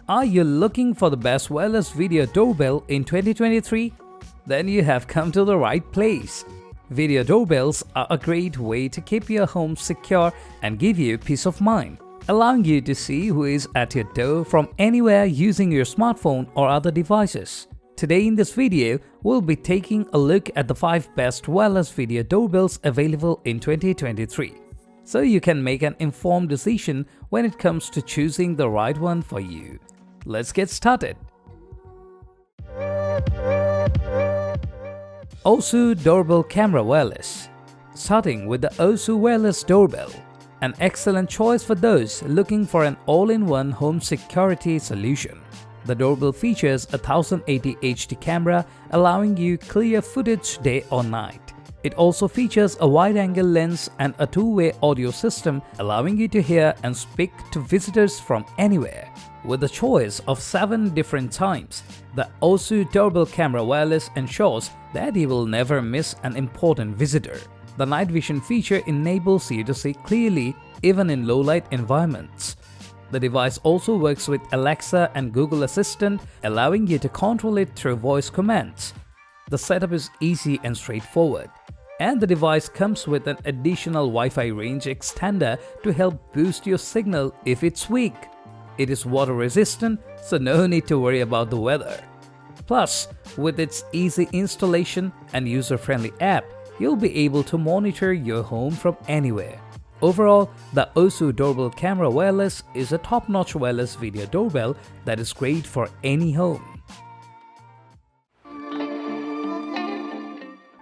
Are you looking for the best wireless video doorbell in 2023? Then you have come to the right place. Video doorbells are a great way to keep your home secure and give you peace of mind, allowing you to see who is at your door from anywhere using your smartphone or other devices. Today in this video, we'll be taking a look at the 5 best wireless video doorbells available in 2023, so you can make an informed decision when it comes to choosing the right one for you. Let's get started. AOSU Doorbell Camera Wireless. Starting with the AOSU Wireless Doorbell, an excellent choice for those looking for an all-in-one home security solution. The doorbell features a 1080 HD camera, allowing you clear footage day or night. It also features a wide-angle lens and a two-way audio system, allowing you to hear and speak to visitors from anywhere. With a choice of 7 different times, the AOSU Doorbell Camera Wireless ensures that you will never miss an important visitor. The night vision feature enables you to see clearly even in low-light environments. The device also works with Alexa and Google Assistant, allowing you to control it through voice commands. The setup is easy and straightforward, and the device comes with an additional Wi-Fi range extender to help boost your signal if it's weak. It is water resistant, so no need to worry about the weather. Plus, with its easy installation and user-friendly app, you'll be able to monitor your home from anywhere. Overall, the AOSU Doorbell Camera Wireless is a top-notch wireless video doorbell that is great for any home.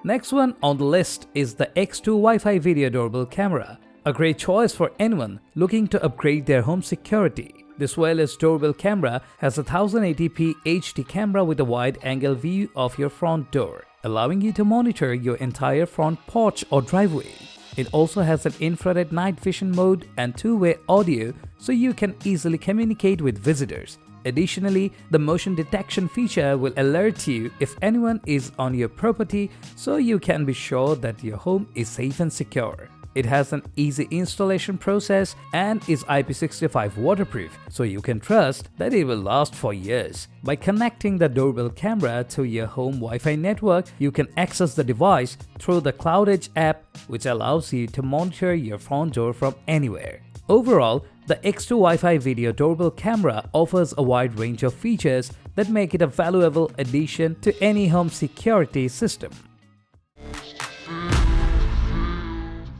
Next one on the list is the X2 Wi-Fi Video Doorbell Camera, a great choice for anyone looking to upgrade their home security. This wireless doorbell camera has a 1080p HD camera with a wide-angle view of your front door, allowing you to monitor your entire front porch or driveway. It also has an infrared night vision mode and two-way audio, so you can easily communicate with visitors. Additionally, the motion detection feature will alert you if anyone is on your property, so you can be sure that your home is safe and secure. It has an easy installation process and is IP65 waterproof, so you can trust that it will last for years. By connecting the doorbell camera to your home Wi-Fi network, you can access the device through the Cloud Edge app, which allows you to monitor your front door from anywhere. Overall, the X2 Wi-Fi Video Doorbell Camera offers a wide range of features that make it a valuable addition to any home security system.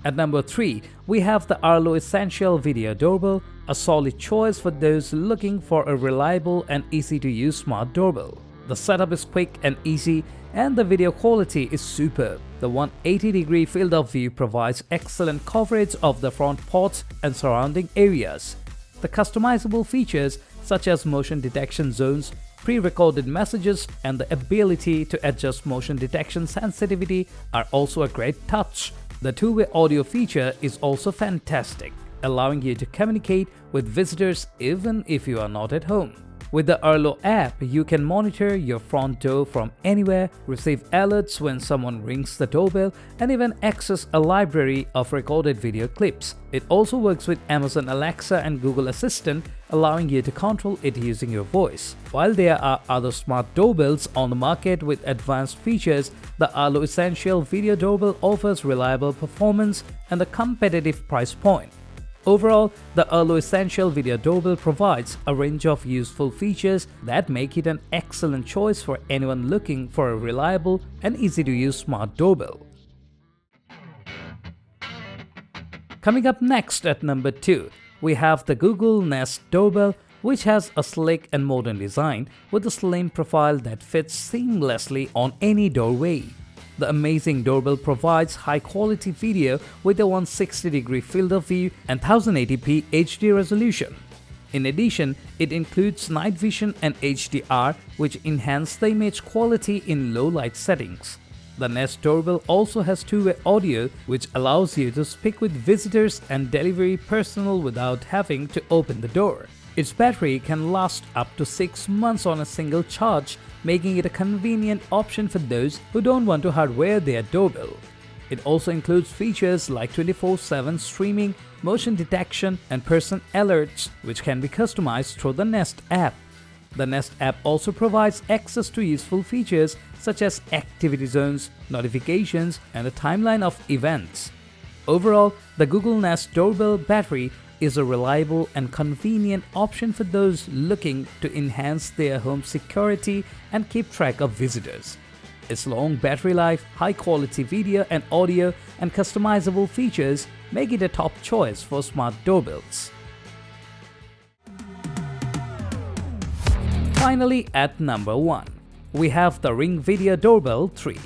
At number 3, we have the Arlo Essential Video Doorbell, a solid choice for those looking for a reliable and easy-to-use smart doorbell. The setup is quick and easy, and the video quality is superb. The 180-degree field of view provides excellent coverage of the front porch and surrounding areas. The customizable features such as motion detection zones, pre-recorded messages, and the ability to adjust motion detection sensitivity are also a great touch. The two-way audio feature is also fantastic, allowing you to communicate with visitors even if you are not at home. With the Arlo app, you can monitor your front door from anywhere, receive alerts when someone rings the doorbell, and even access a library of recorded video clips. It also works with Amazon Alexa and Google Assistant, allowing you to control it using your voice. While there are other smart doorbells on the market with advanced features, the Arlo Essential Video Doorbell offers reliable performance and a competitive price point. Overall, the Arlo Essential Video Doorbell provides a range of useful features that make it an excellent choice for anyone looking for a reliable and easy-to-use smart doorbell. Coming up next at number 2, we have the Google Nest Doorbell, which has a sleek and modern design with a slim profile that fits seamlessly on any doorway. The amazing doorbell provides high-quality video with a 160-degree field of view and 1080p HD resolution. In addition, it includes night vision and HDR, which enhance the image quality in low-light settings. The Nest Doorbell also has two-way audio, which allows you to speak with visitors and delivery personnel without having to open the door. Its battery can last up to 6 months on a single charge, making it a convenient option for those who don't want to hardwire their doorbell. It also includes features like 24/7 streaming, motion detection, and person alerts, which can be customized through the Nest app. The Nest app also provides access to useful features such as activity zones, notifications, and a timeline of events. Overall, the Google Nest Doorbell battery is a reliable and convenient option for those looking to enhance their home security and keep track of visitors. Its long battery life, high-quality video and audio, and customizable features make it a top choice for smart doorbells. Finally, at number 1, we have the Ring Video Doorbell 3,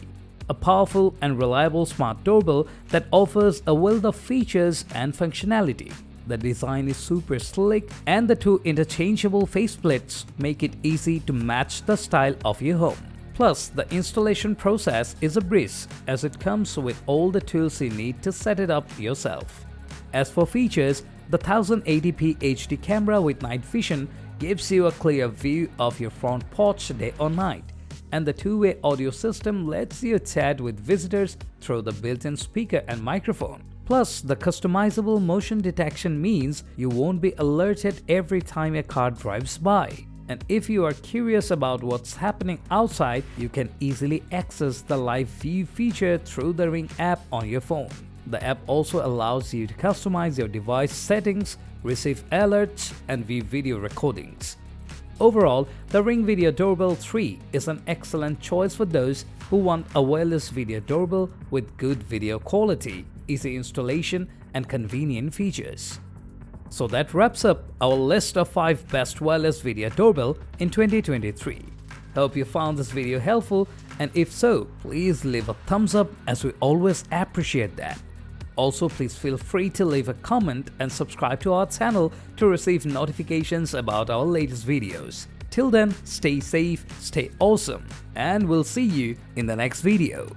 a powerful and reliable smart doorbell that offers a wealth of features and functionality. The design is super slick, and the two interchangeable faceplates make it easy to match the style of your home. Plus, the installation process is a breeze as it comes with all the tools you need to set it up yourself. As for features, the 1080p HD camera with night vision gives you a clear view of your front porch day or night, and the two-way audio system lets you chat with visitors through the built-in speaker and microphone. Plus, the customizable motion detection means you won't be alerted every time a car drives by. And if you are curious about what's happening outside, you can easily access the live view feature through the Ring app on your phone. The app also allows you to customize your device settings, receive alerts, and view video recordings. Overall, the Ring Video Doorbell 3 is an excellent choice for those who want a wireless video doorbell with good video quality, easy installation, and convenient features. So that wraps up our list of 5 best wireless video doorbell in 2023. Hope you found this video helpful, and if so, please leave a thumbs up as we always appreciate that. Also, please feel free to leave a comment and subscribe to our channel to receive notifications about our latest videos. Till then, stay safe, stay awesome, and we'll see you in the next video.